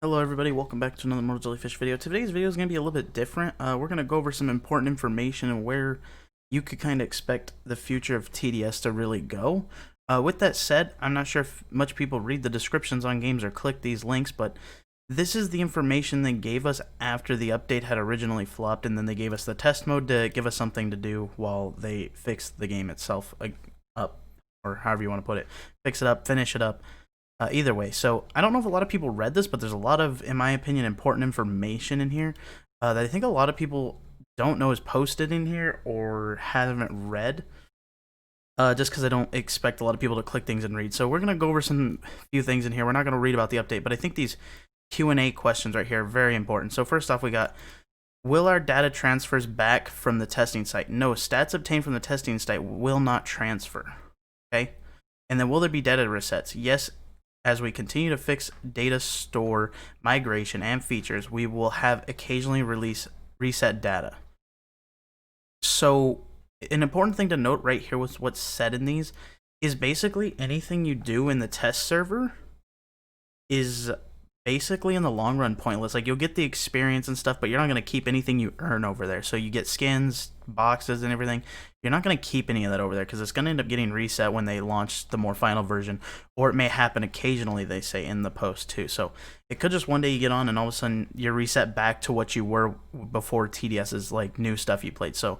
Hello everybody, welcome back to another Mortal Jellyfish video. Today's video is going to be a little bit different. We're going to go over some important information and where you could kind of expect the future of TDS to really go. With that said, I'm not sure if much people read the descriptions on games or click these links, but this is the information they gave us after the update had originally flopped, and then they gave us the test mode to give us something to do while they fix the game itself up, or however you want to put it. Fix it up, finish it up. Either way, so I don't know if a lot of people read this, but there's a lot of, in my opinion, important information in here that I think a lot of people don't know is posted in here or haven't read, just because I don't expect a lot of people to click things and read. So we're going to go over some few things in here. We're not going to read about the update, but I think these Q&A questions right here are very important. So first off, we got, will our data transfers back from the testing site? No, stats obtained from the testing site will not transfer, okay? And then will there be data resets? Yes. As we continue to fix data store migration and features, we will have occasionally reset data. So an important thing to note right here with what's said in these is basically anything you do in the test server is basically in the long run pointless. Like, you'll get the experience and stuff, but you're not going to keep anything you earn over there. So you get skins, boxes, and everything. You're not going to keep any of that over there because it's going to end up getting reset when they launch the more final version, or it may happen occasionally, they say in the post too. So it could just one day you get on and all of a sudden you're reset back to what you were before TDS's like new stuff you played. So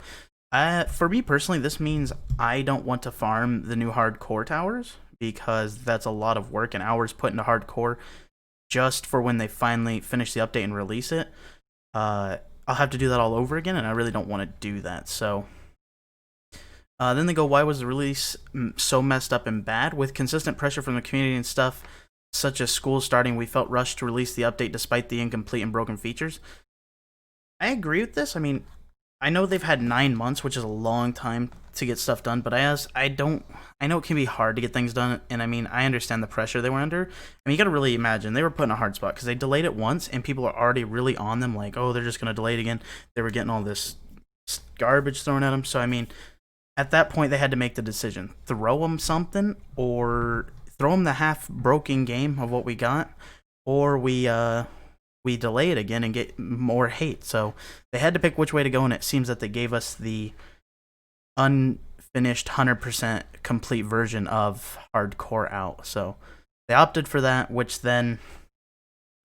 for me personally, this means I don't want to farm the new hardcore towers because that's a lot of work and hours put into hardcore just for when they finally finish the update and release it. I'll have to do that all over again, and I really don't want to do that. So then they go, why was the release so messed up and bad? With consistent pressure from the community and stuff, such as school starting, we felt rushed to release the update despite the incomplete and broken features. I agree with this. I mean, I know they've had 9 months, which is a long time to get stuff done, but I know it can be hard to get things done, and I mean, I understand the pressure they were under. I mean, you gotta really imagine, they were put in a hard spot, because they delayed it once, and people are already really on them, like, oh, they're just gonna delay it again. They were getting all this garbage thrown at them, so I mean, at that point, they had to make the decision. Throw them something, or throw them the half-broken game of what we got, or we delay it again and get more hate. So they had to pick which way to go, and it seems that they gave us the unfinished 100% complete version of hardcore out. So they opted for that, which then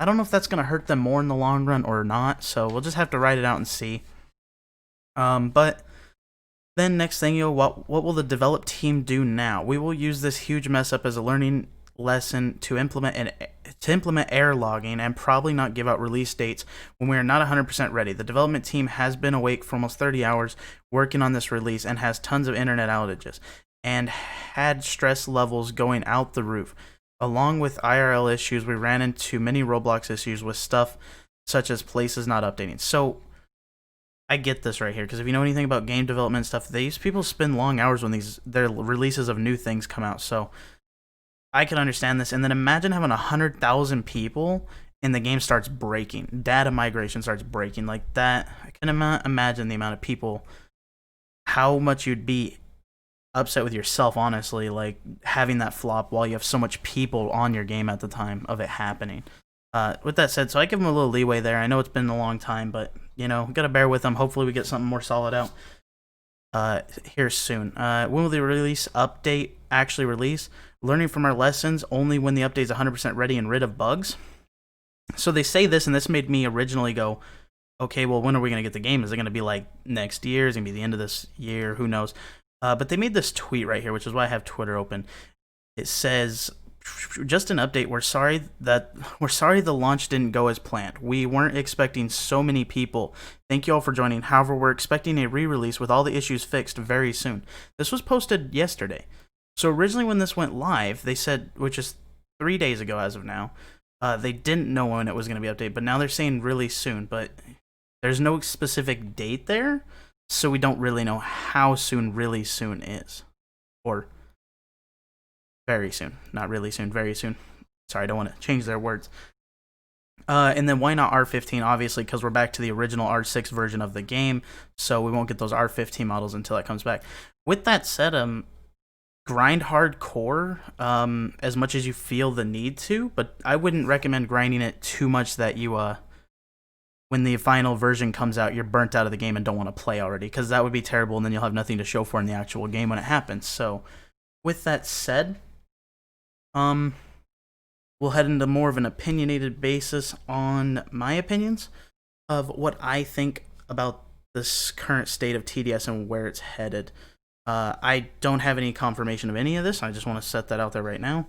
I don't know if that's going to hurt them more in the long run or not. So we'll just have to ride it out and see. But then next thing, what will the develop team do now? We will use this huge mess up as a learning lesson to implement error logging and probably not give out release dates when we are not 100% ready. The development team has been awake for almost 30 hours working on this release and has tons of internet outages and had stress levels going out the roof. Along with IRL issues, we ran into many Roblox issues with stuff such as places not updating. So I get this right here, because if you know anything about game development stuff, these people spend long hours when their releases of new things come out. So I can understand this. And then imagine having 100,000 people and the game starts breaking. Data migration starts breaking like that. I can imagine the amount of people, how much you'd be upset with yourself, honestly, like having that flop while you have so much people on your game at the time of it happening. With that said, so I give them a little leeway there. I know it's been a long time, but, you know, gotta bear with them. Hopefully we get something more solid out here soon. When will the release update actually release? Learning from our lessons only when the update is 100% ready and rid of bugs. So they say this, and this made me originally go, okay, well, when are we going to get the game? Is it going to be like next year? Is it going to be the end of this year? Who knows? But they made this tweet right here, which is why I have Twitter open. It says, just an update. We're sorry the launch didn't go as planned. We weren't expecting so many people. Thank you all for joining. However, we're expecting a re-release with all the issues fixed very soon. This was posted yesterday. So originally when this went live, they said, which is 3 days ago as of now, they didn't know when it was going to be updated, but now they're saying really soon, but there's no specific date there, so we don't really know how soon really soon is. Or very soon. Not really soon, very soon. Sorry, I don't want to change their words. And then why not R15? Obviously, because we're back to the original R6 version of the game, so we won't get those R15 models until that comes back. With that said, grind hardcore as much as you feel the need to, but I wouldn't recommend grinding it too much that you when the final version comes out, you're burnt out of the game and don't want to play already, because that would be terrible, and then you'll have nothing to show for in the actual game when it happens. So, with that said, we'll head into more of an opinionated basis on my opinions of what I think about this current state of TDS and where it's headed. I don't have any confirmation of any of this. I just want to set that out there right now.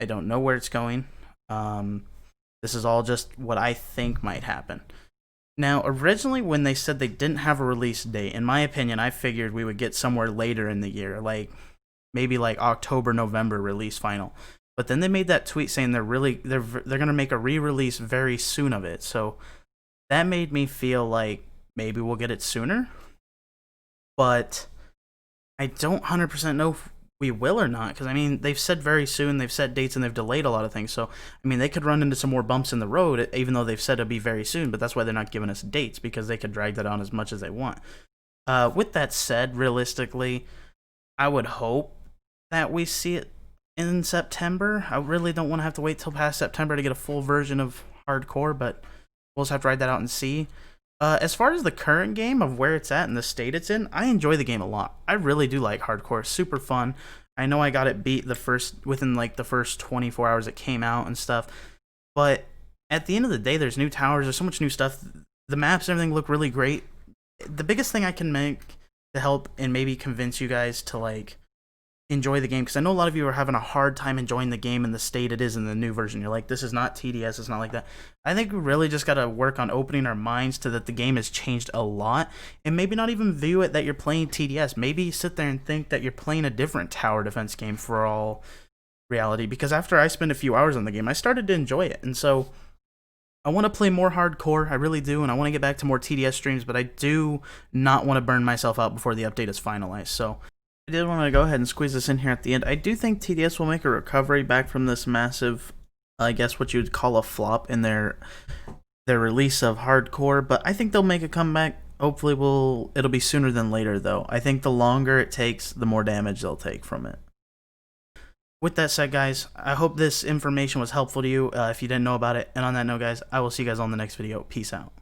I don't know where it's going. This is all just what I think might happen. Now, originally, when they said they didn't have a release date, in my opinion, I figured we would get somewhere later in the year, like maybe like October, November release final. But then they made that tweet saying they're gonna make a re-release very soon of it. So that made me feel like maybe we'll get it sooner. But I don't 100% know if we will or not, because I mean, they've said very soon, they've set dates, and they've delayed a lot of things. So I mean, they could run into some more bumps in the road, even though they've said it'll be very soon. But that's why they're not giving us dates, because they could drag that on as much as they want. With that said, realistically, I would hope that we see it in September. I really don't want to have to wait till past September to get a full version of hardcore, but we'll just have to ride that out and see. As far as the current game of where it's at and the state it's in, I enjoy the game a lot. I really do like hardcore. It's super fun. I know I got it beat within like the first 24 hours it came out and stuff. But at the end of the day, there's new towers. There's so much new stuff. The maps and everything look really great. The biggest thing I can make to help and maybe convince you guys to like enjoy the game, because I know a lot of you are having a hard time enjoying the game in the state it is in the new version. You're like, this is not TDS, it's not like that. I think we really just got to work on opening our minds to that the game has changed a lot, and maybe not even view it that you're playing TDS. Maybe sit there and think that you're playing a different tower defense game for all reality, because after I spent a few hours on the game, I started to enjoy it. And so I want to play more hardcore, I really do, and I want to get back to more TDS streams, but I do not want to burn myself out before the update is finalized. So I did want to go ahead and squeeze this in here at the end. I do think TDS will make a recovery back from this massive, I guess what you would call a flop in their release of hardcore, but I think they'll make a comeback. Hopefully it'll be sooner than later, though. I think the longer it takes, the more damage they'll take from it. With that said, guys, I hope this information was helpful to you if you didn't know about it. And on that note, guys, I will see you guys on the next video. Peace out.